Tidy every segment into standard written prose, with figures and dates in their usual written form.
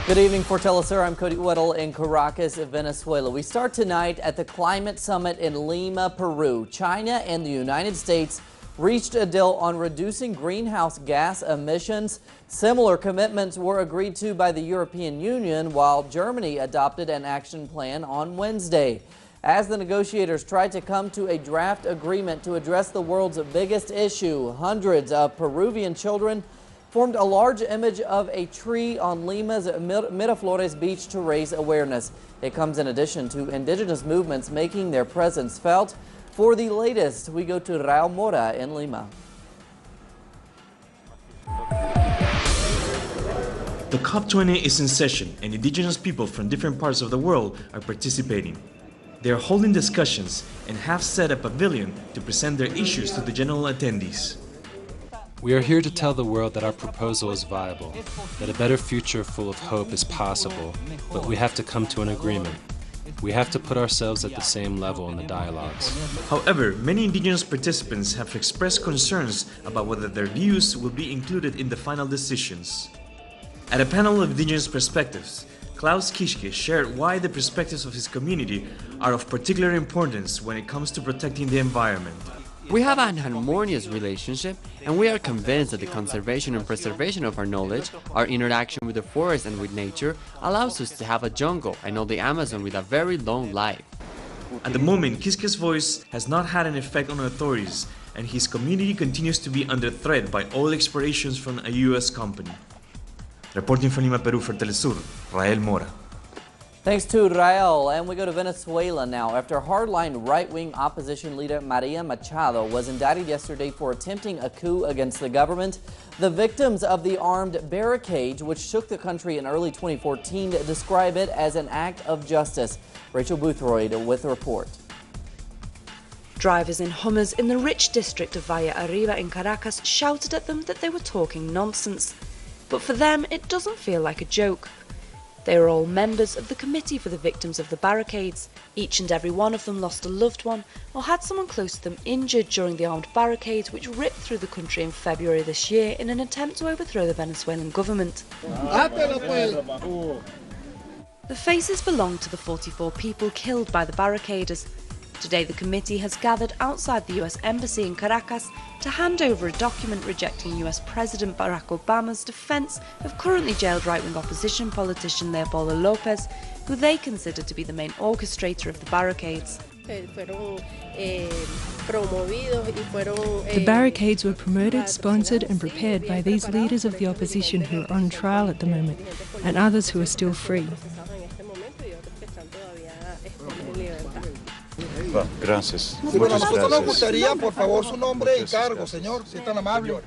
Good evening for Telesur. I'm Cody Weddle in Caracas, Venezuela. We start tonight at the Climate Summit in Lima, Peru. China and the United States reached a deal on reducing greenhouse gas emissions. Similar commitments were agreed to by the European Union, while Germany adopted an action plan on Wednesday. As the negotiators tried to come to a draft agreement to address the world's biggest issue, hundreds of Peruvian children formed a large image of a tree on Lima's Miraflores beach to raise awareness. It comes in addition to indigenous movements making their presence felt. For the latest, we go to Raul Mora in Lima. The COP20 is in session and indigenous people from different parts of the world are participating. They are holding discussions and have set a pavilion to present their issues to the general attendees. We are here to tell the world that our proposal is viable, that a better future full of hope is possible, but we have to come to an agreement. We have to put ourselves at the same level in the dialogues. However, many indigenous participants have expressed concerns about whether their views will be included in the final decisions. At a panel of indigenous perspectives, Klaus Kischke shared why the perspectives of his community are of particular importance when it comes to protecting the environment. We have an harmonious relationship, and we are convinced that the conservation and preservation of our knowledge, our interaction with the forest and with nature, allows us to have a jungle and all the Amazon with a very long life. At the moment, Kischke's voice has not had an effect on authorities, and his community continues to be under threat by oil explorations from a U.S. company. Reporting from Lima, Peru for Telesur, Rael Mora. Thanks to Rael, and we go to Venezuela now. After hardline right-wing opposition leader Maria Machado was indicted yesterday for attempting a coup against the government, the victims of the armed barricade, which shook the country in early 2014, describe it as an act of justice. Rachel Boothroyd with the report. Drivers in Hummers in the rich district of Valle Arriba in Caracas shouted at them that they were talking nonsense. But for them, it doesn't feel like a joke. They are all members of the Committee for the Victims of the Barricades. Each and every one of them lost a loved one or had someone close to them injured during the armed barricades which ripped through the country in February this year in an attempt to overthrow the Venezuelan government. The faces belong to the 44 people killed by the barricaders. Today the committee has gathered outside the US Embassy in Caracas to hand over a document rejecting US President Barack Obama's defense of currently jailed right-wing opposition politician Leopoldo Lopez, who they consider to be the main orchestrator of the barricades. The barricades were promoted, sponsored and prepared by these leaders of the opposition who are on trial at the moment, and others who are still free. Gracias. Muchas gracias. Nos gustaría, por favor, su nombre y cargo, señor, si es tan amable.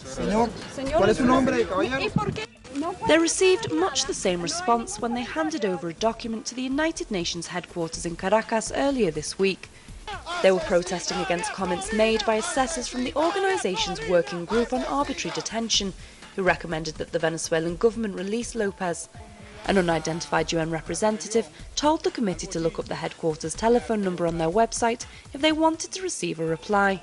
Señor, ¿cuál es su nombre, caballero? They received much the same response when they handed over a document to the United Nations headquarters in Caracas earlier this week. They were protesting against comments made by assessors from the organisation's working group on arbitrary detention, who recommended that the Venezuelan government release Lopez. An unidentified UN representative told the committee to look up the headquarters' telephone number on their website if they wanted to receive a reply.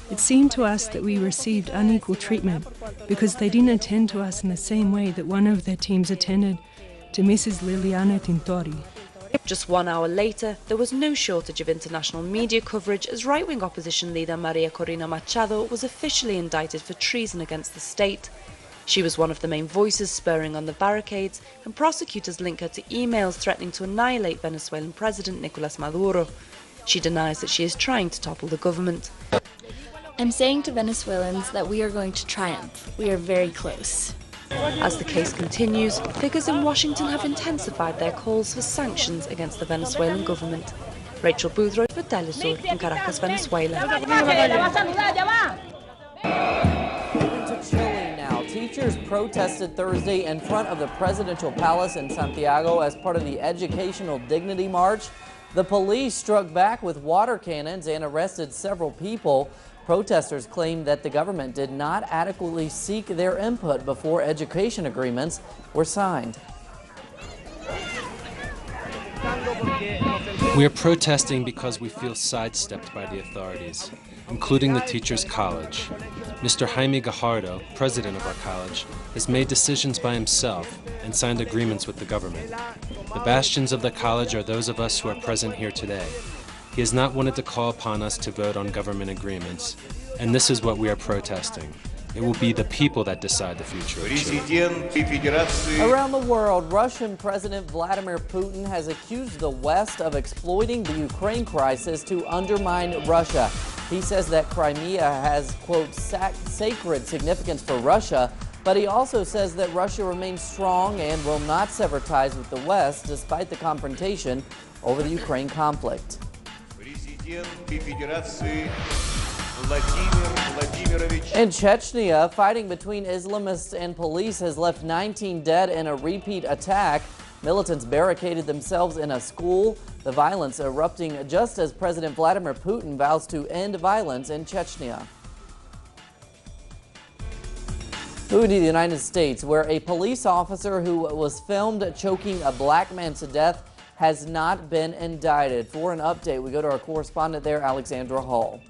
It seemed to us that we received unequal treatment because they didn't attend to us in the same way that one of their teams attended to Mrs. Liliana Tintori. Just 1 hour later, there was no shortage of international media coverage as right-wing opposition leader Maria Corina Machado was officially indicted for treason against the state. She was one of the main voices spurring on the barricades, and prosecutors link her to emails threatening to annihilate Venezuelan President Nicolás Maduro. She denies that she is trying to topple the government. I'm saying to Venezuelans that we are going to triumph. We are very close. As the case continues, figures in Washington have intensified their calls for sanctions against the Venezuelan government. Rachel Boothroyd for Telesur in Caracas, Venezuela. Teachers protested Thursday in front of the presidential palace in Santiago as part of the Educational Dignity March. The police struck back with water cannons and arrested several people. Protesters claimed that the government did not adequately seek their input before education agreements were signed. We are protesting because we feel sidestepped by the authorities, including the Teachers College. Mr. Jaime Gajardo, president of our college, has made decisions by himself and signed agreements with the government. The bastions of the college are those of us who are present here today. He has not wanted to call upon us to vote on government agreements, and this is what we are protesting. It will be the people that decide the future of Chile. Around the world, Russian President Vladimir Putin has accused the West of exploiting the Ukraine crisis to undermine Russia. He says that Crimea has, quote, sacred significance for Russia, but he also says that Russia remains strong and will not sever ties with the West despite the confrontation over the Ukraine conflict. In Chechnya, fighting between Islamists and police has left 19 dead in a repeat attack. Militants barricaded themselves in a school, the violence erupting just as President Vladimir Putin vows to end violence in Chechnya. Moving to the United States, where a police officer who was filmed choking a black man to death has not been indicted. For an update, we go to our correspondent there, Alexandra Hall.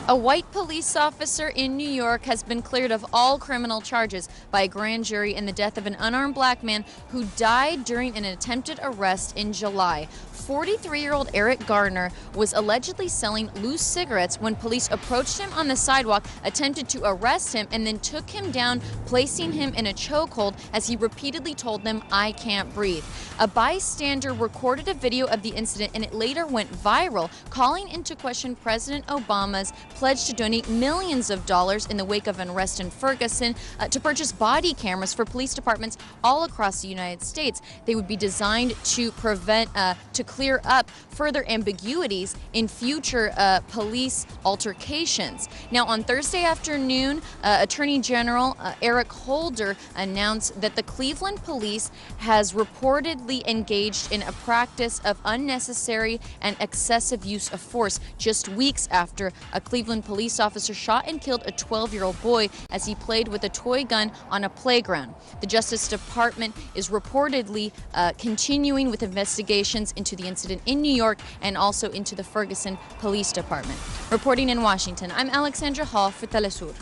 A white police officer in New York has been cleared of all criminal charges by a grand jury in the death of an unarmed black man who died during an attempted arrest in July. 43-year-old Eric Gardner was allegedly selling loose cigarettes when police approached him on the sidewalk, attempted to arrest him, and then took him down, placing him in a chokehold as he repeatedly told them, "I can't breathe." A bystander recorded a video of the incident, and it later went viral, calling into question President Obama's pledge to donate millions of dollars in the wake of an arrest in Ferguson to purchase body cameras for police departments all across the United States. They would be designed to to clear up further ambiguities in future police altercations. Now, on Thursday afternoon, Attorney General Eric Holder announced that the Cleveland Police has reportedly engaged in a practice of unnecessary and excessive use of force just weeks after a Cleveland police officer shot and killed a 12-year-old boy as he played with a toy gun on a playground. The Justice Department is reportedly continuing with investigations into the incident in New York and also into the Ferguson Police Department. Reporting in Washington, I'm Alexandra Hall for Telesur.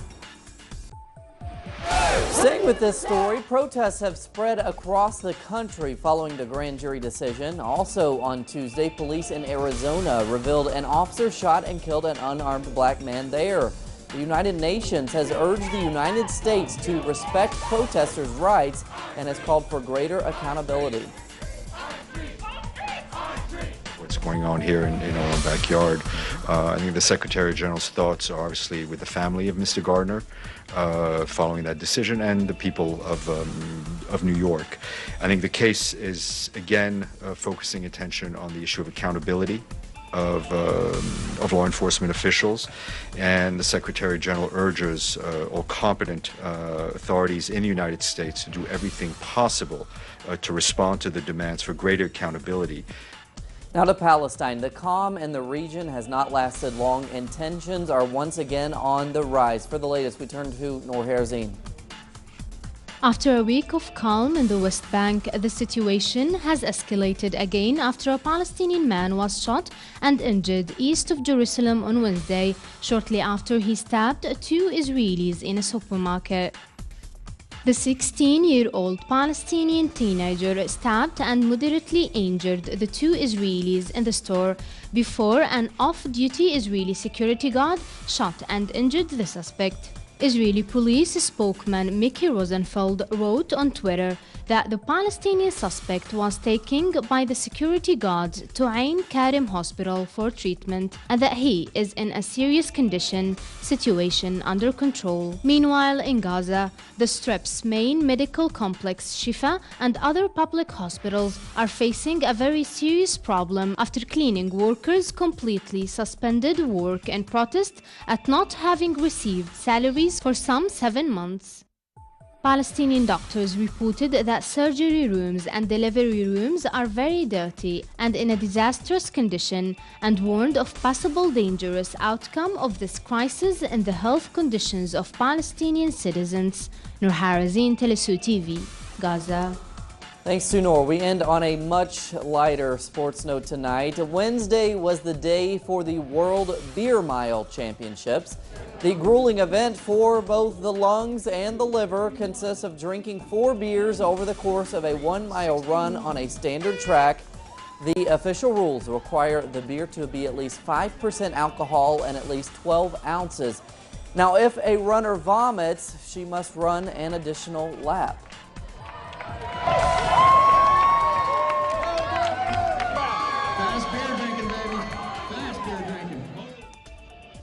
Staying with this story, protests have spread across the country following the grand jury decision. Also on Tuesday, police in Arizona revealed an officer shot and killed an unarmed black man there. The United Nations has urged the United States to respect protesters' rights and has called for greater accountability. What's going on here in our own backyard. I think the Secretary General's thoughts are obviously with the family of Mr. Gardner following that decision and the people of New York. I think the case is again focusing attention on the issue of accountability of law enforcement officials, and the Secretary General urges all competent authorities in the United States to do everything possible to respond to the demands for greater accountability. Now to Palestine. The calm in the region has not lasted long, and tensions are once again on the rise. For the latest, we turn to Noor Herzine. After a week of calm in the West Bank, the situation has escalated again after a Palestinian man was shot and injured east of Jerusalem on Wednesday, shortly after he stabbed 2 Israelis in a supermarket. The 16-year-old Palestinian teenager stabbed and moderately injured the 2 Israelis in the store before an off-duty Israeli security guard shot and injured the suspect. Israeli police spokesman Mickey Rosenfeld wrote on Twitter that the Palestinian suspect was taken by the security guards to Ain Karim Hospital for treatment and that he is in a serious condition, situation under control. Meanwhile, in Gaza, the Strip's main medical complex, Shifa, and other public hospitals are facing a very serious problem after cleaning workers completely suspended work in protest at not having received salaries for some 7 months. Palestinian doctors reported that surgery rooms and delivery rooms are very dirty and in a disastrous condition and warned of possible dangerous outcome of this crisis in the health conditions of Palestinian citizens. Noor Herzine, Telesur TV, Gaza. Thanks to Noor. We end on a much lighter sports note tonight. Wednesday was the day for the World Beer Mile Championships. The grueling event for both the lungs and the liver consists of drinking 4 beers over the course of a 1-mile run on a standard track. The official rules require the beer to be at least 5% alcohol and at least 12 ounces. Now, if a runner vomits, she must run an additional lap. Fast beer drinking, baby. Fast beer drinking.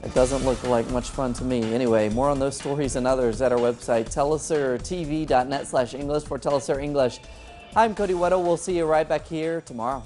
It doesn't look like much fun to me. Anyway, more on those stories and others at our website, telesurtv.net/English. For Telesur English, I'm Cody Weddle. We'll see you right back here tomorrow.